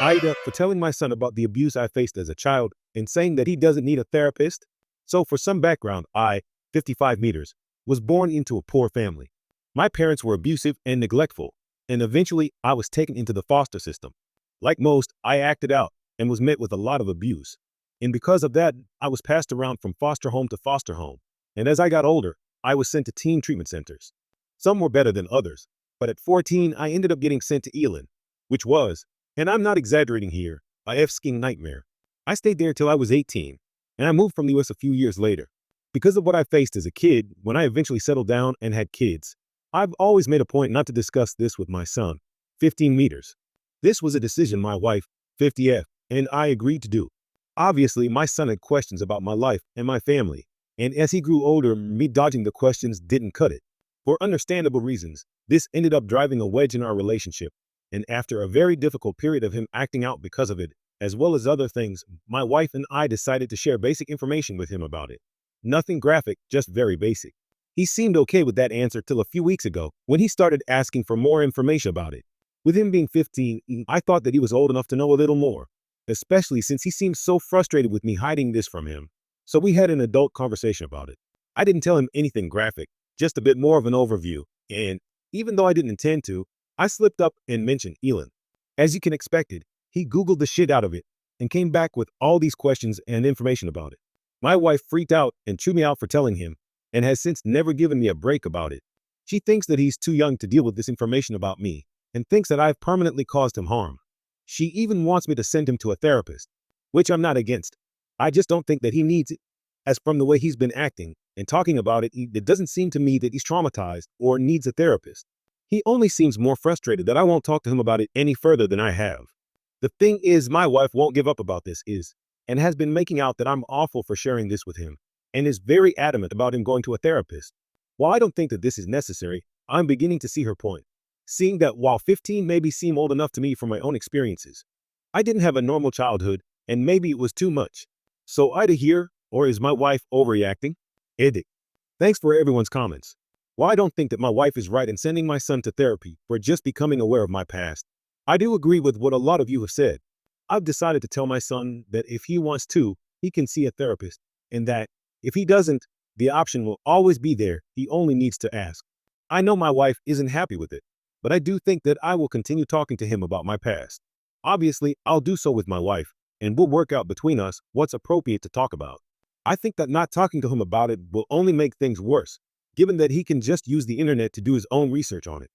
AITA for telling my son about the abuse I faced as a child and saying that he doesn't need a therapist. So, for some background, 55 meters, was born into a poor family. My parents were abusive and neglectful, and eventually I was taken into the foster system. Like most, I acted out and was met with a lot of abuse. And because of that, I was passed around from foster home to foster home. And as I got older, I was sent to teen treatment centers. Some were better than others, but at 14, I ended up getting sent to Elon, which was, and I'm not exaggerating here, a F-skiing nightmare. I stayed there till I was 18, and I moved from the US a few years later. Because of what I faced as a kid, when I eventually settled down and had kids, I've always made a point not to discuss this with my son, 15 meters. This was a decision my wife, 50F, and I agreed to do. Obviously, my son had questions about my life and my family, and as he grew older, me dodging the questions didn't cut it. For understandable reasons, this ended up driving a wedge in our relationship, and after a very difficult period of him acting out because of it, as well as other things, my wife and I decided to share basic information with him about it. Nothing graphic, just very basic. He seemed okay with that answer till a few weeks ago, when he started asking for more information about it. With him being 15, I thought that he was old enough to know a little more, especially since he seemed so frustrated with me hiding this from him. So we had an adult conversation about it. I didn't tell him anything graphic, just a bit more of an overview, and even though I didn't intend to, I slipped up and mentioned Elon. As you can expect it, he Googled the shit out of it and came back with all these questions and information about it. My wife freaked out and chewed me out for telling him, and has since never given me a break about it. She thinks that he's too young to deal with this information about me, and thinks that I've permanently caused him harm. She even wants me to send him to a therapist, which I'm not against. I just don't think that he needs it. As from the way he's been acting and talking about it, it doesn't seem to me that he's traumatized or needs a therapist. He only seems more frustrated that I won't talk to him about it any further than I have. The thing is, my wife won't give up about this and has been making out that I'm awful for sharing this with him, and is very adamant about him going to a therapist. While I don't think that this is necessary, I'm beginning to see her point. Seeing that while 15 maybe seem old enough to me from my own experiences, I didn't have a normal childhood, and maybe it was too much. So either here, or is my wife overreacting? Edit. Thanks for everyone's comments. While I don't think that my wife is right in sending my son to therapy for just becoming aware of my past, I do agree with what a lot of you have said. I've decided to tell my son that if he wants to, he can see a therapist, and that if he doesn't, the option will always be there. He only needs to ask. I know my wife isn't happy with it, but I do think that I will continue talking to him about my past. Obviously, I'll do so with my wife, and we'll work out between us what's appropriate to talk about. I think that not talking to him about it will only make things worse, given that he can just use the internet to do his own research on it.